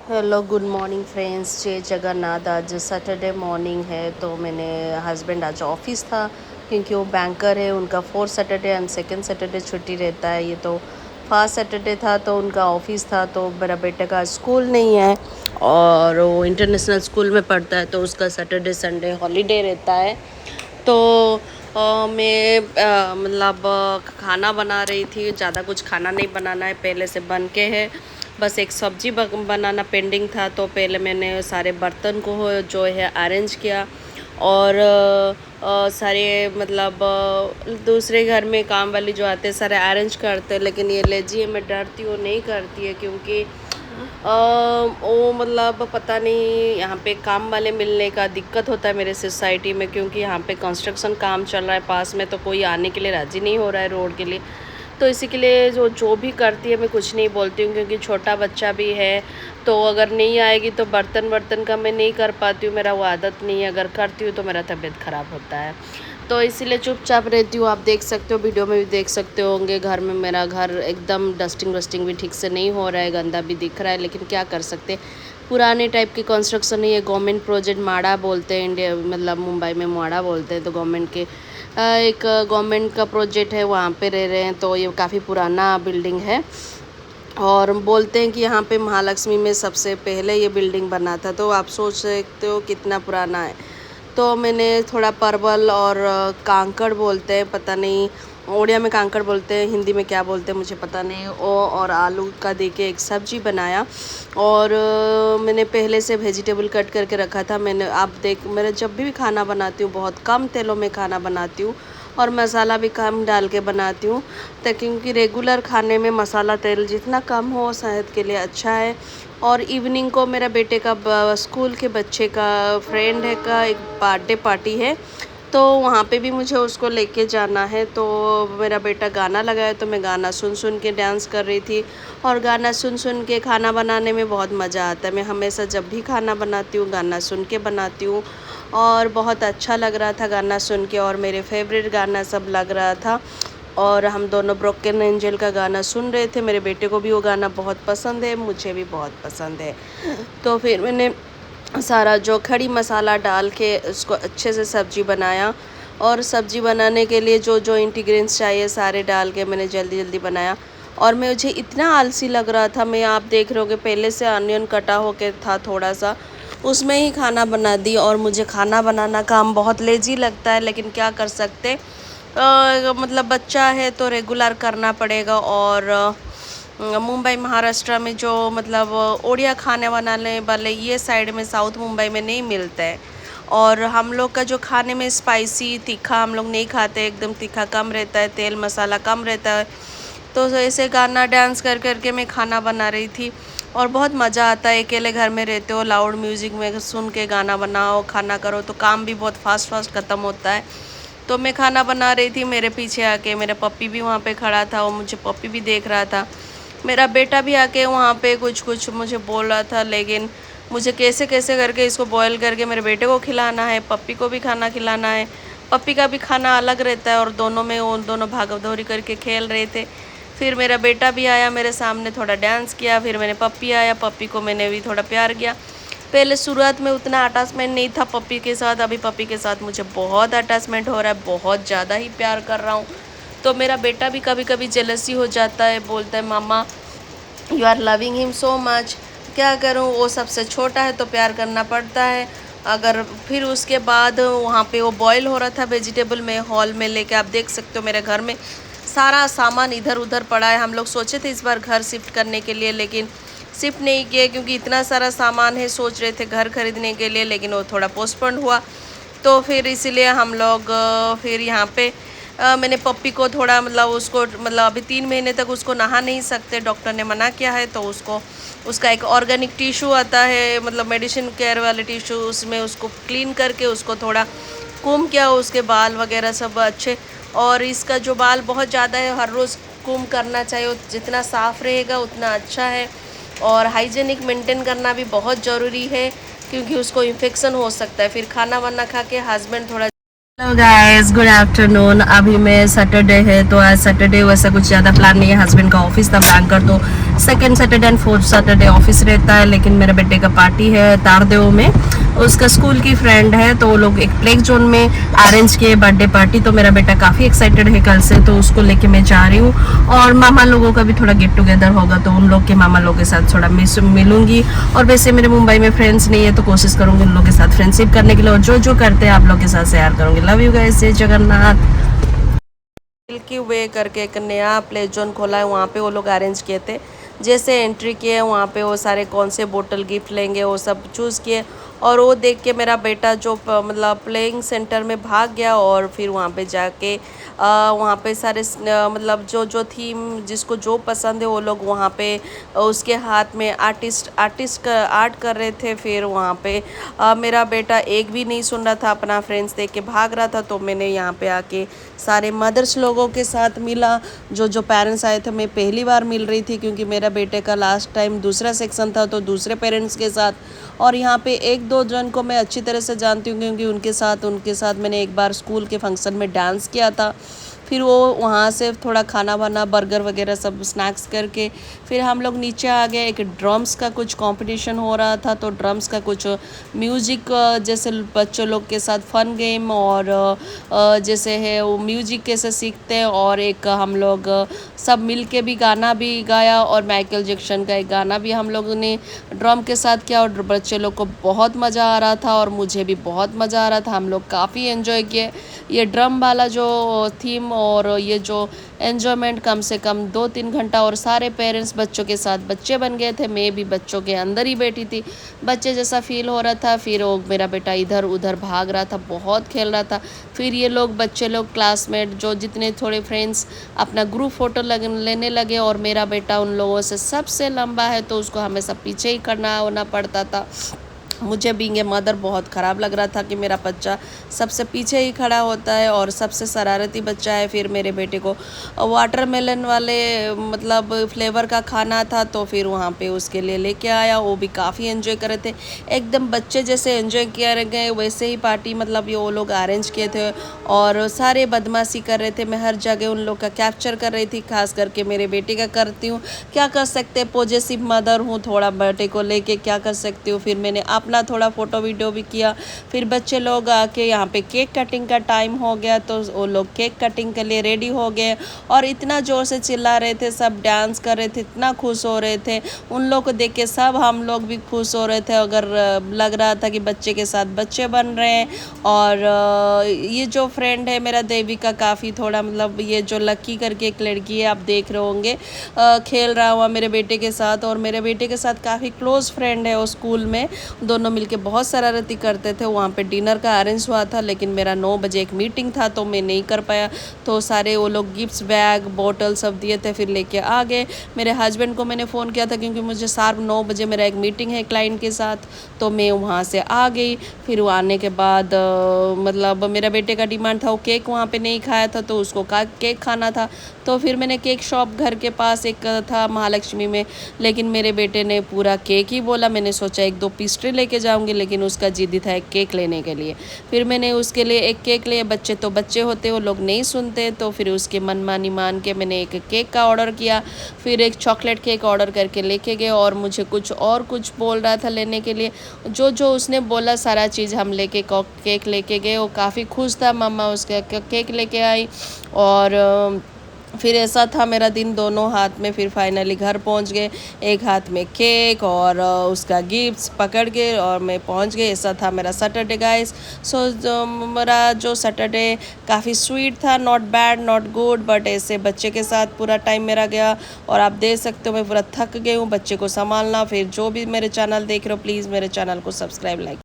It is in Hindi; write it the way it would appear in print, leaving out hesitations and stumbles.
Hello good morning friends. जय जगन्नाथ। आज सैटरडे मॉर्निंग है तो मैंने हस्बैंड आज ऑफिस था क्योंकि वो बैंकर है। उनका fourth Saturday and second Saturday छुट्टी रहता है। ये तो फर्स्ट सैटरडे था तो उनका ऑफिस था। तो मेरा बेटे का स्कूल नहीं है और वो इंटरनेशनल स्कूल में पढ़ता है तो उसका सैटरडे संडे हॉलीडे रहता है। तो मैं मतलब खाना बना रही थी। ज़्यादा कुछ खाना नहीं बनाना है, पहले से बन के है। बस एक सब्जी बनाना पेंडिंग था तो पहले मैंने सारे बर्तन को जो है अरेंज किया। और सारे मतलब दूसरे घर में काम वाली जो आते हैं सारे अरेंज करते हैं, लेकिन ये लेजी है, मैं डरती हूँ नहीं करती है क्योंकि वो मतलब पता नहीं यहाँ पे काम वाले मिलने का दिक्कत होता है मेरे सोसाइटी में, क्योंकि यहाँ पे कंस्ट्रक्शन काम चल रहा है पास में तो कोई आने के लिए राज़ी नहीं हो रहा है रोड के लिए। तो इसी के लिए जो भी करती है मैं कुछ नहीं बोलती हूँ क्योंकि छोटा बच्चा भी है। तो अगर नहीं आएगी तो बर्तन वर्तन का मैं नहीं कर पाती हूँ, मेरा वो आदत नहीं है। अगर करती हूँ तो मेरा तबीयत ख़राब होता है, तो इसीलिए चुपचाप रहती हूँ। आप देख सकते हो, वीडियो में भी देख सकते होंगे, घर में मेरा घर एकदम डस्टिंग वस्टिंग भी ठीक से नहीं हो रहा है, गंदा भी दिख रहा है, लेकिन क्या कर सकते। पुराने टाइप की कंस्ट्रक्शन है ये, गवर्नमेंट प्रोजेक्ट माड़ा बोलते हैं, इंडिया मतलब मुंबई में माड़ा बोलते हैं। तो गवर्नमेंट के एक गवर्नमेंट का प्रोजेक्ट है, वहाँ पे रह रहे हैं। तो ये काफ़ी पुराना बिल्डिंग है और बोलते हैं कि यहाँ पे महालक्ष्मी में सबसे पहले ये बिल्डिंग बना था। तो आप सोच सकते हो कितना पुराना है। तो मैंने थोड़ा परवल और कांकड़ बोलते हैं, पता नहीं उड़िया में कांकड़ बोलते हैं, हिंदी में क्या बोलते हैं मुझे पता नहीं, वो और आलू का दे के एक सब्जी बनाया। और मैंने पहले से वेजिटेबल कट करके रखा था। मैंने आप देख, मेरा जब भी खाना बनाती हूँ बहुत कम तेलों में खाना बनाती हूँ और मसाला भी कम डाल के बनाती हूँ, तो क्योंकि रेगुलर खाने में मसाला तेल जितना कम हो सेहत के लिए अच्छा है। और इवनिंग को मेरा बेटे का स्कूल के बच्चे का फ्रेंड है का एक बर्थडे पार्टी है, तो वहाँ पे भी मुझे उसको लेके जाना है। तो मेरा बेटा गाना लगाया तो मैं गाना सुन सुन के डांस कर रही थी। और गाना सुन सुन के खाना बनाने में बहुत मज़ा आता है। मैं हमेशा जब भी खाना बनाती हूँ गाना सुन के बनाती हूँ और बहुत अच्छा लग रहा था गाना सुन के, और मेरे फेवरेट गाना सब लग रहा था। और हम दोनों ब्रोकन एंजल का गाना सुन रहे थे। मेरे बेटे को भी वो गाना बहुत पसंद है, मुझे भी बहुत पसंद है। तो फिर मैंने सारा जो खड़ी मसाला डाल के उसको अच्छे से सब्ज़ी बनाया। और सब्ज़ी बनाने के लिए जो जो इंग्रेडिएंट्स चाहिए सारे डाल के मैंने जल्दी जल्दी बनाया। और मुझे इतना आलसी लग रहा था, मैं आप देख रहे होगे पहले से अनियन कटा होके था थोड़ा सा, उसमें ही खाना बना दी। और मुझे खाना बनाना काम बहुत लेजी लगता है, लेकिन क्या कर सकते, मतलब बच्चा है तो रेगुलर करना पड़ेगा। और मुंबई महाराष्ट्र में जो मतलब ओडिया खाने बनाने वाले ये साइड में साउथ मुंबई में नहीं मिलता है। और हम लोग का जो खाने में स्पाइसी तीखा हम लोग नहीं खाते, एकदम तीखा कम रहता है, तेल मसाला कम रहता है। तो ऐसे गाना डांस कर कर के मैं खाना बना रही थी और बहुत मज़ा आता है। अकेले घर में रहते हो, लाउड म्यूज़िक में सुन के गाना बनाओ खाना करो तो काम भी बहुत फास्ट फास्ट ख़त्म होता है। तो मैं खाना बना रही थी, मेरे पीछे आके मेरा पप्पी भी वहाँ पे खड़ा था और मुझे पप्पी भी देख रहा था। मेरा बेटा भी आके वहाँ पे कुछ कुछ मुझे बोल रहा था, लेकिन मुझे कैसे कैसे करके इसको बॉयल करके मेरे बेटे को खिलाना है, पप्पी को भी खाना खिलाना है। पप्पी का भी खाना अलग रहता है और दोनों में वो दोनों भागदौड़ी करके खेल रहे थे। फिर मेरा बेटा भी आया मेरे सामने, थोड़ा डांस किया। फिर मैंने पप्पी आया, पप्पी को मैंने भी थोड़ा प्यार किया। पहले शुरुआत में उतना अटैचमेंट नहीं था पप्पी के साथ, अभी पप्पी के साथ मुझे बहुत अटैचमेंट हो रहा है, बहुत ज़्यादा ही प्यार कर रहा हूँ। तो मेरा बेटा भी कभी कभी जेलसी हो जाता है, बोलता है मामा you are loving him so much. क्या करूँ, वो सबसे छोटा है तो प्यार करना पड़ता है। अगर फिर उसके बाद वहाँ पे वो बॉयल हो रहा था वेजिटेबल में, हॉल में लेके आप देख सकते हो मेरे घर में सारा सामान इधर उधर पड़ा है। हम लोग सोचे थे इस बार घर शिफ्ट करने के लिए, लेकिन शिफ्ट नहीं किए क्योंकि इतना सारा सामान है। सोच रहे थे घर खरीदने के लिए, लेकिन वो थोड़ा पोस्टपोन हुआ। तो फिर इसीलिए हम लोग फिर यहाँ पे मैंने पप्पी को थोड़ा मतलब उसको मतलब अभी 3 महीने तक उसको नहा नहीं सकते, डॉक्टर ने मना किया है। तो उसको उसका एक ऑर्गेनिक टिश्यू आता है, मतलब मेडिसिन केयर वाले टिश्यू, उसमें उसको क्लीन करके उसको थोड़ा कुम किया, उसके बाल वगैरह सब अच्छे। और इसका जो बाल बहुत ज़्यादा है, हर रोज़ कुम करना चाहिए, जितना साफ़ रहेगा उतना अच्छा है। और हाइजीनिक मेंटेन करना भी बहुत ज़रूरी है क्योंकि उसको इन्फेक्शन हो सकता है। फिर खाना वाना खा के हस्बैंड थोड़ा हेलो गाइस, गुड आफ्टरनून। अभी मैं सैटरडे है तो आज सैटरडे वैसा कुछ ज़्यादा प्लान नहीं है। हस्बैंड का ऑफिस था बैंकर, तो second Saturday and fourth Saturday office रहता है। लेकिन मेरे बेटे का पार्टी है तारदेव में, उसका स्कूल की फ्रेंड है, तो वो लोग एक प्ले जोन में अरेंज किए बर्थडे पार्टी। तो मेरा बेटा काफ़ी एक्साइटेड है कल से, तो उसको लेके मैं जा रही हूँ। और मामा लोगों का भी थोड़ा गेट टुगेदर होगा, तो उन लोग के मामा लोगों के साथ थोड़ा मिलूंगी। और वैसे मेरे मुंबई में फ्रेंड्स नहीं है, तो कोशिश करूँगी उन लोग के साथ फ्रेंडशिप करने के लिए, और जो जो करते हैं आप लोग के साथ शेयर करूँगी। लव यू गाइस, जय जगन्नाथ। मिल्की वे करके एक नया प्ले जोन खोला है, वहाँ पे वो लोग अरेंज किए थे। जैसे एंट्री किए वहाँ पे वो सारे कौन से बोतल गिफ्ट लेंगे वो सब चूज़ किए। और वो देख के मेरा बेटा जो मतलब प्लेइंग सेंटर में भाग गया, और फिर वहाँ पे जाके वहाँ पे सारे मतलब जो जो थीम जिसको जो पसंद है वो लोग वहाँ पे उसके हाथ में आर्टिस्ट आर्ट कर रहे थे। फिर वहाँ पे मेरा बेटा एक भी नहीं सुन रहा था, अपना फ्रेंड्स देख के भाग रहा था। तो मैंने यहाँ पे आके सारे मदर्स लोगों के साथ मिला, जो जो पेरेंट्स आए थे। मैं पहली बार मिल रही थी क्योंकि मेरा बेटे का लास्ट टाइम दूसरा सेक्शन था, तो दूसरे पेरेंट्स के साथ। और यहाँ पे एक दो जन को मैं अच्छी तरह से जानती हूँ क्योंकि उनके साथ मैंने एक बार स्कूल के फंक्शन में डांस किया था। फिर वो वहाँ से थोड़ा खाना वाना बर्गर वगैरह सब स्नैक्स करके फिर हम लोग नीचे आ गए। एक ड्रम्स का कुछ कंपटीशन हो रहा था, तो ड्रम्स का कुछ म्यूजिक जैसे बच्चों लोग के साथ फन गेम, और जैसे है वो म्यूजिक कैसे सीखते हैं। और एक हम लोग सब मिल के भी गाना भी गाया, और माइकल जैक्सन का एक गाना भी हम लोगों ने ड्रम के साथ किया। और बच्चे लोग को बहुत मज़ा आ रहा था और मुझे भी बहुत मज़ा आ रहा था। हम लोग काफ़ी एंजॉय किए ये ड्रम वाला जो थीम, और ये जो एन्जॉयमेंट कम से कम 2-3 घंटा। और सारे पेरेंट्स बच्चों के साथ बच्चे बन गए थे, मैं भी बच्चों के अंदर ही बैठी थी, बच्चे जैसा फील हो रहा था। फिर वो मेरा बेटा इधर उधर भाग रहा था, बहुत खेल रहा था। फिर ये लोग बच्चे लोग क्लासमेट जो जितने थोड़े फ्रेंड्स अपना ग्रुप फ़ोटो लेने लगे, और मेरा बेटा उन लोगों से सबसे लंबा है, तो उसको हमेशा पीछे ही करना होना पड़ता था। मुझे बीइंग ए मदर बहुत ख़राब लग रहा था कि मेरा बच्चा सबसे पीछे ही खड़ा होता है और सबसे शरारती बच्चा है। फिर मेरे बेटे को वाटरमेलन वाले मतलब फ्लेवर का खाना था, तो फिर वहाँ पे उसके लिए लेके आया। वो भी काफ़ी एंजॉय कर रहे थे, एकदम बच्चे जैसे एंजॉय किया गए वैसे ही पार्टी मतलब ये वो लोग अरेंज किए थे। और सारे बदमाशी कर रहे थे, मैं हर जगह उन लोग का कैप्चर कर रही थी, खास करके मेरे बेटे का करती हूँ। क्या कर सकते, पॉजेसिव मदर हूँ, थोड़ा बेटे को लेके क्या कर सकती हूँ। फिर मैंने अपना थोड़ा फ़ोटो वीडियो भी किया। फिर बच्चे लोग आके यहाँ पे केक कटिंग का टाइम हो गया, तो वो लोग केक कटिंग के लिए रेडी हो गए, और इतना ज़ोर से चिल्ला रहे थे, सब डांस कर रहे थे, इतना खुश हो रहे थे। उन लोग को देख के सब हम लोग भी खुश हो रहे थे, अगर लग रहा था कि बच्चे के साथ बच्चे बन रहे हैं। और ये जो फ्रेंड है मेरा देविका, काफ़ी थोड़ा मतलब ये जो लक्की करके एक लड़की है, आप देख रहे होंगे, खेल रहा हुआ मेरे बेटे के साथ। और मेरे बेटे के साथ काफ़ी क्लोज़ फ्रेंड है वो, स्कूल में दोनों मिलके बहुत शरारती करते थे। वहाँ पे डिनर का अरेंज हुआ था, लेकिन मेरा 9 बजे एक मीटिंग था तो मैं नहीं कर पाया। तो सारे वो लोग गिफ्ट्स बैग बॉटल सब दिए थे, फिर लेके आ गए। मेरे हस्बैंड को मैंने फ़ोन किया था क्योंकि मुझे शार्प 9 बजे मेरा एक मीटिंग है क्लाइंट के साथ, तो मैं वहाँ से आ गई। फिर वो आने के बाद मतलब मेरा बेटे का डिमांड था, वो केक वहाँ पे नहीं खाया था, तो उसको केक खाना था। तो फिर मैंने केक शॉप घर के पास एक था महालक्ष्मी में, लेकिन मेरे बेटे ने पूरा केक ही बोला। मैंने सोचा 1-2 पेस्ट्री लेके जाऊंगी, लेकिन उसका जिद्दी था एक केक लेने के लिए। फिर मैंने उसके लिए एक केक लिए, बच्चे तो बच्चे होते वो लोग नहीं सुनते, तो फिर उसके मनमानी मान के मैंने एक केक का ऑर्डर किया। फिर एक चॉकलेट केक ऑर्डर करके लेके गए, और मुझे कुछ बोल रहा था लेने के लिए, जो जो उसने बोला सारा चीज़ हम लेके केक लेके गए। वो काफ़ी खुश था, मम्मा उसका केक लेके आई। और फिर ऐसा था मेरा दिन, दोनों हाथ में फिर फाइनली घर पहुंच गए, एक हाथ में केक और उसका गिफ्ट्स पकड़ के, और मैं पहुंच गई। ऐसा था मेरा सैटरडे गाइस। सो मेरा जो सैटरडे काफ़ी स्वीट था, not bad not good, but ऐसे बच्चे के साथ पूरा टाइम मेरा गया। और आप देख सकते हो मैं पूरा थक गई हूँ बच्चे को संभालना। फिर जो भी मेरे चैनल देख रहे हो, प्लीज़ मेरे चैनल को सब्सक्राइब लाइक